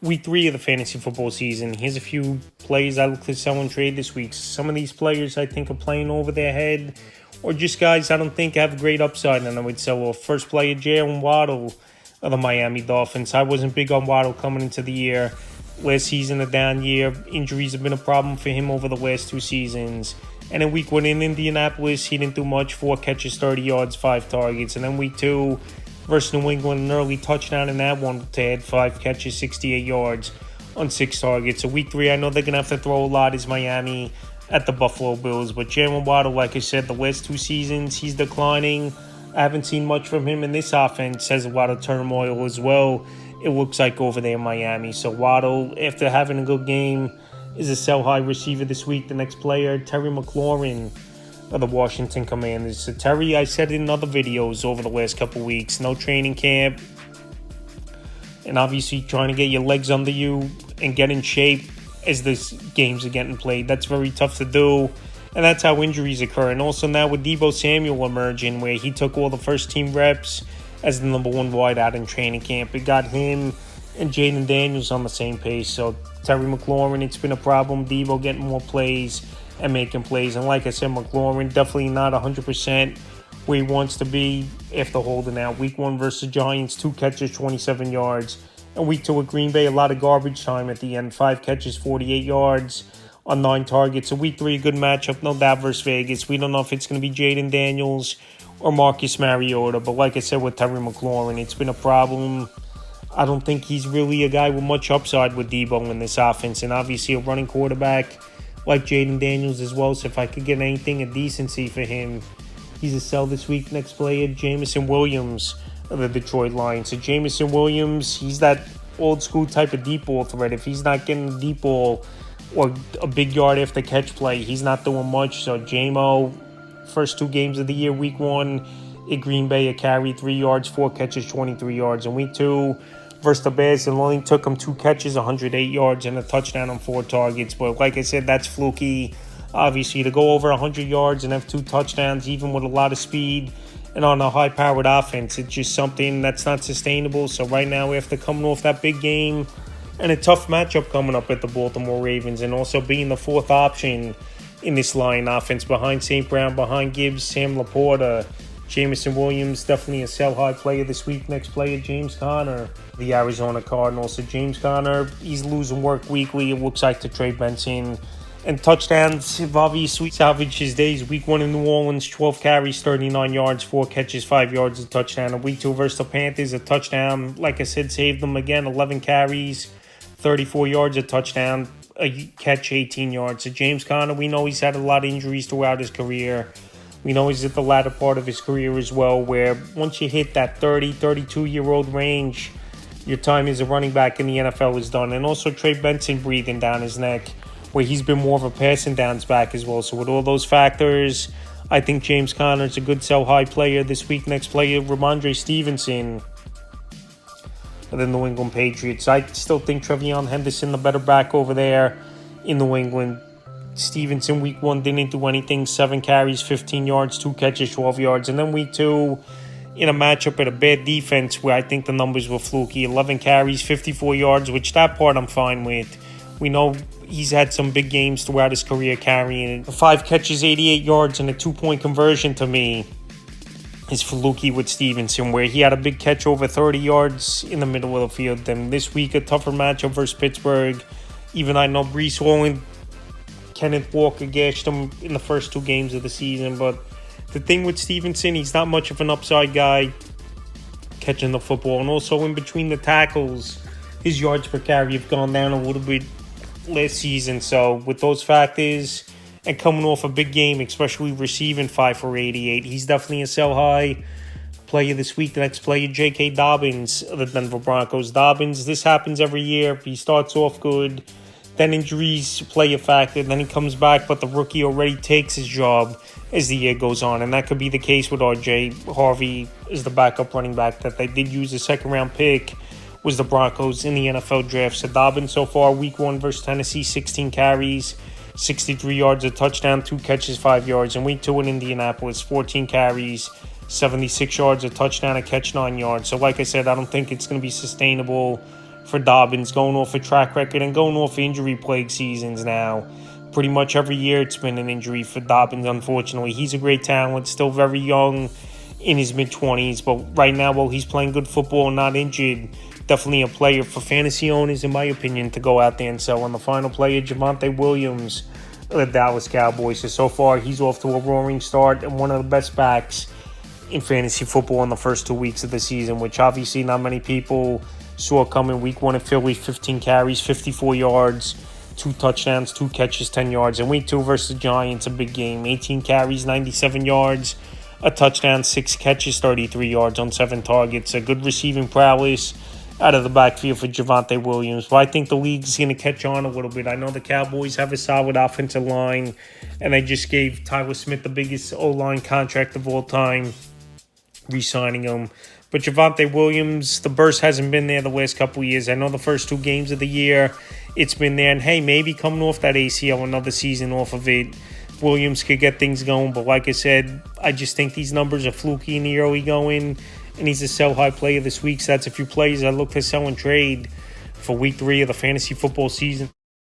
week 3 of the fantasy football season. Here's a few players I look to sell and trade this week. Some of these players I think are playing over their head, or just guys I don't think have great upside, and I would sell off. First player, Jaylen Waddle of the Miami Dolphins. I wasn't big on Waddle coming into the year. Last season, a down year. Injuries have been a problem for him over the last 2 seasons. And in week 1 in Indianapolis, he didn't do much. 4 catches, 30 yards, 5 targets. And then week 2 versus New England, an early touchdown in that one to add 5 catches, 68 yards on 6 targets. So week 3, I know they're going to have to throw a lot, is Miami at the Buffalo Bills. But Jaylen Waddle, like I said, the last 2 seasons, he's declining. I haven't seen much from him, and this offense has a lot of turmoil as well, it looks like, over there in Miami. So Waddle, after having a good game, is a sell-high receiver this week. The next player, Terry McLaurin of the Washington Commanders. So Terry, I said in other videos over the last couple weeks, no training camp, and obviously trying to get your legs under you and get in shape as the games are getting played. That's very tough to do, and that's how injuries occur. And also now with Deebo Samuel emerging, where he took all the first-team reps as the number 1 wideout in training camp, it got him and Jaden Daniels on the same pace. So Terry McLaurin, it's been a problem. Deebo getting more plays and making plays. And like I said, McLaurin definitely not 100% where he wants to be after holding out. Week 1 versus Giants, 2 catches, 27 yards. And week 2 with Green Bay, a lot of garbage time at the end. 5 catches, 48 yards on 9 targets. So week 3, a good matchup, no doubt, versus Vegas. We don't know if it's going to be Jaden Daniels or Marcus Mariota. But like I said with Terry McLaurin, it's been a problem. I don't think he's really a guy with much upside with Deebo in this offense. And obviously a running quarterback like Jaden Daniels as well. So if I could get anything of decency for him, he's a sell this week. Next player, Jameson Williams of the Detroit Lions. So Jameson Williams, he's that old school type of deep ball threat. If he's not getting a deep ball or a big yard after catch play, he's not doing much. So JMO, first 2 games of the year, week 1 at Green Bay, a carry, 3 yards, 4 catches, 23 yards. And week 2 versus the Bears, it only took him 2 catches, 108 yards, and a touchdown on 4 targets. But like I said, that's fluky. Obviously, to go over 100 yards and have 2 touchdowns, even with a lot of speed and on a high-powered offense, it's just something that's not sustainable. So right now, after coming off that big game and a tough matchup coming up at the Baltimore Ravens, and also being the 4th option in this Lion offense behind St. Brown, behind Gibbs, Sam Laporta, Jameson Williams, definitely a sell-high player this week. Next player, James Conner, the Arizona Cardinals. So James Conner, he's losing work weekly, it looks like, to Trey Benson. And touchdowns have obviously salvaged his days. Week 1 in New Orleans, 12 carries, 39 yards, 4 catches, 5 yards, a touchdown. And week 2 versus the Panthers, a touchdown. Like I said, saved them again, 11 carries, 34 yards, a touchdown, a catch, 18 yards. So James Conner, we know he's had a lot of injuries throughout his career. We know he's at the latter part of his career as well, where once you hit that 30, 32-year-old range, your time as a running back in the NFL is done. And also Trey Benson breathing down his neck, where he's been more of a passing downs back as well. So with all those factors, I think James Conner is a good sell-high player this week. Next player, Ramondre Stevenson of the New England Patriots. I still think Trevion Henderson, the better back over there in New England. Stevenson, week 1, didn't do anything. 7 carries, 15 yards, 2 catches, 12 yards. And then week 2, in a matchup at a bad defense where I think the numbers were fluky. 11 carries, 54 yards, which that part I'm fine with. We know he's had some big games throughout his career carrying. 5 catches, 88 yards, and a 2-point conversion to me is fluky with Stevenson, where he had a big catch over 30 yards in the middle of the field. Then this week, a tougher matchup versus Pittsburgh. Even I know Breece Hall and Kenneth Walker gashed him in the first 2 games of the season. But the thing with Stevenson, he's not much of an upside guy catching the football. And also in between the tackles, his yards per carry have gone down a little bit last season. So with those factors and coming off a big game, especially receiving 5 for 88, he's definitely a sell-high player this week. The next player, J.K. Dobbins of the Denver Broncos. Dobbins, this happens every year. He starts off good, then injuries play a factor, then he comes back, but the rookie already takes his job as the year goes on. And that could be the case with R.J. Harvey as the backup running back that they did use a second-round pick, was the Broncos in the NFL draft. So Dobbins so far, week 1 versus Tennessee, 16 carries, 63 yards, a touchdown, 2 catches, 5 yards. And week 2 in Indianapolis, 14 carries, 76 yards, a touchdown, a catch, 9 yards. So like I said, I don't think it's going to be sustainable for Dobbins, going off a track record and going off injury plague seasons now. Pretty much every year it's been an injury for Dobbins, unfortunately. He's a great talent, still very young, in his mid-20s, but right now, while he's playing good football and not injured, definitely a player for fantasy owners, in my opinion, to go out there and sell. On the final player, Javonte Williams, the Dallas Cowboys. So far, he's off to a roaring start and one of the best backs in fantasy football in the first 2 weeks of the season, which obviously not many people saw coming. Week 1 at Philly, 15 carries, 54 yards, 2 touchdowns, 2 catches, 10 yards. And week 2 versus the Giants, a big game, 18 carries, 97 yards, a touchdown, 6 catches, 33 yards on 7 targets. A good receiving prowess out of the backfield for Javonte Williams. But I think the league's going to catch on a little bit. I know the Cowboys have a solid offensive line, and they just gave Tyler Smith the biggest O-line contract of all time, re-signing him. But Javonte Williams, the burst hasn't been there the last couple of years. I know the first 2 games of the year, it's been there. And hey, maybe coming off that ACL, another season off of it, Williams could get things going. But like I said, I just think these numbers are fluky in the early going, and he's a sell-high player this week. So that's a few plays I look to sell and trade for week 3 of the fantasy football season.